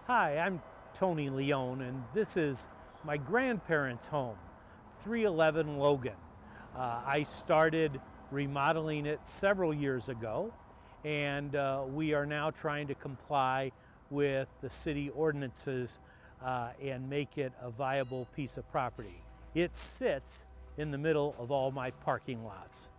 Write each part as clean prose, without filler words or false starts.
Hi, I'm Tony Leone, and this is my grandparents' home, 311 Logan. I started remodeling it several years ago, and we are now trying to comply with the city ordinances and make it a viable piece of property. It sits in the middle of all my parking lots.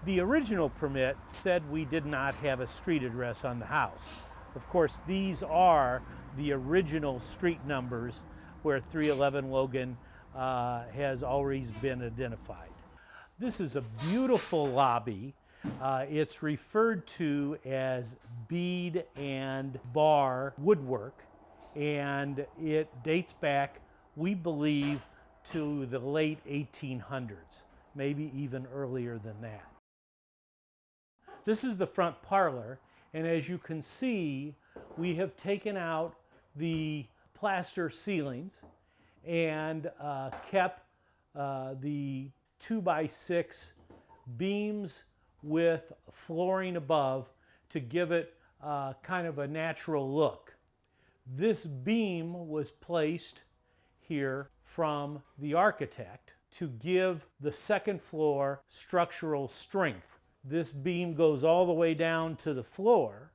The original permit said we did not have a street address on the house. Of course, these are the original street numbers where 311 Logan has always been identified. This is a beautiful lobby. It's referred to as bead and bar woodwork, and it dates back, we believe, to the late 1800s, maybe even earlier than that. This is the front parlor, and as you can see, we have taken out the plaster ceilings and kept the 2x6 beams with flooring above to give it kind of a natural look. This beam was placed here from the architect to give the second floor structural strength. This beam goes all the way down to the floor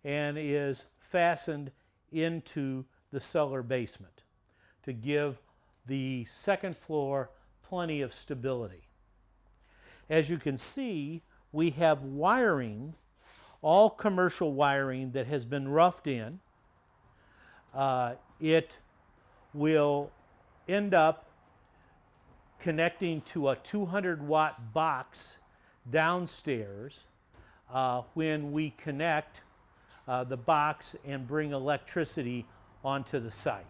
and is fastened into the cellar basement to give the second floor plenty of stability. As you can see, we have wiring, all commercial wiring that has been roughed in. It will end up connecting to a 200-watt box downstairs when we connect the box and bring electricity onto the site.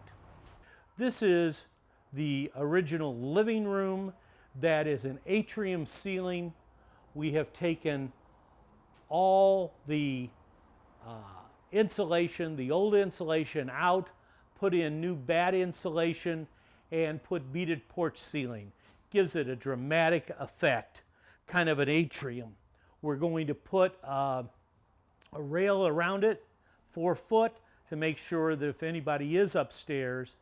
This is the original living room that is an atrium ceiling. We have taken all the insulation, the old insulation out, put in new bat insulation, and put beaded porch ceiling. Gives it a dramatic effect, kind of an atrium. We're going to put a rail around it, 4 foot, to make sure that if anybody is upstairs,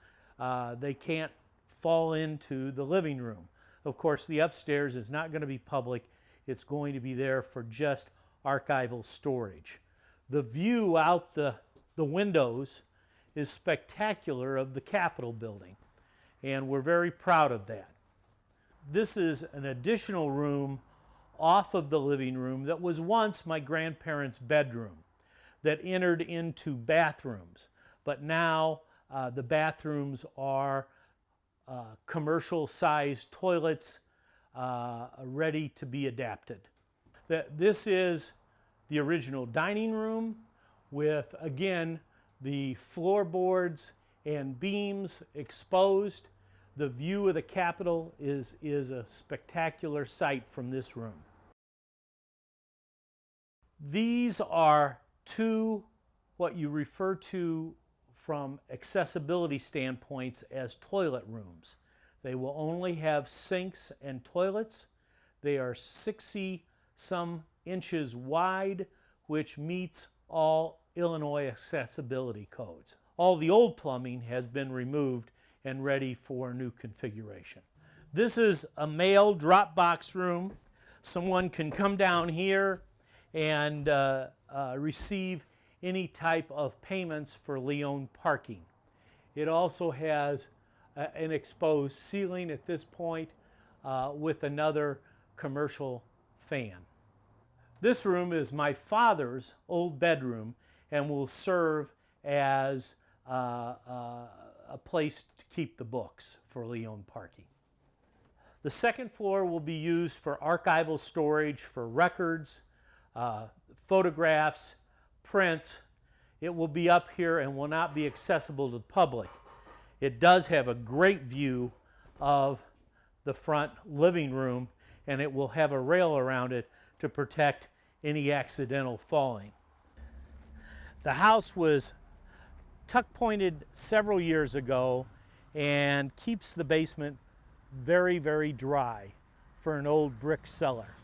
they can't fall into the living room. Of course, the upstairs is not going to be public. It's going to be there for just archival storage. The view out the windows is spectacular of the Capitol building, and we're very proud of that. This is an additional room off of the living room that was once my grandparents' bedroom that entered into bathrooms, but now the bathrooms are commercial-sized toilets ready to be adapted. This is the original dining room with, again, the floorboards and beams exposed. The view of the Capitol is a spectacular sight from this room. These are two, what you refer to from accessibility standpoints as toilet rooms. They will only have sinks and toilets. They are 60-some inches wide, which meets all Illinois accessibility codes. All the old plumbing has been removed and ready for new configuration. This is a mail drop box room. Someone can come down here and receive any type of payments for Leone parking. It also has an exposed ceiling at this point with another commercial fan. This room is my father's old bedroom and will serve as a place to keep the books for Leone parking. The second floor will be used for archival storage for records, photographs, prints. It will be up here and will not be accessible to the public. It does have a great view of the front living room, and it will have a rail around it to protect any accidental falling. The house was tuck pointed several years ago and keeps the basement very, very dry for an old brick cellar.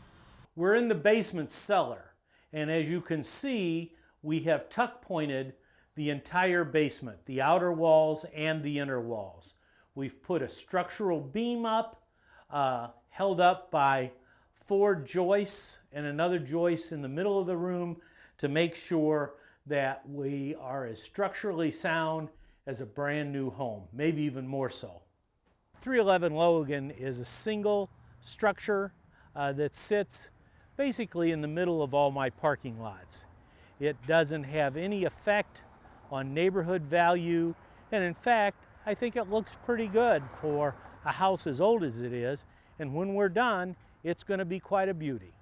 We're in the basement cellar, and as you can see, we have tuck pointed the entire basement, the outer walls and the inner walls. We've put a structural beam up, held up by 4 joists and another joist in the middle of the room to make sure that we are as structurally sound as a brand new home, maybe even more so. 311 Logan is a single structure that sits basically in the middle of all my parking lots. It doesn't have any effect on neighborhood value, and in fact, I think it looks pretty good for a house as old as it is, and when we're done, it's going to be quite a beauty.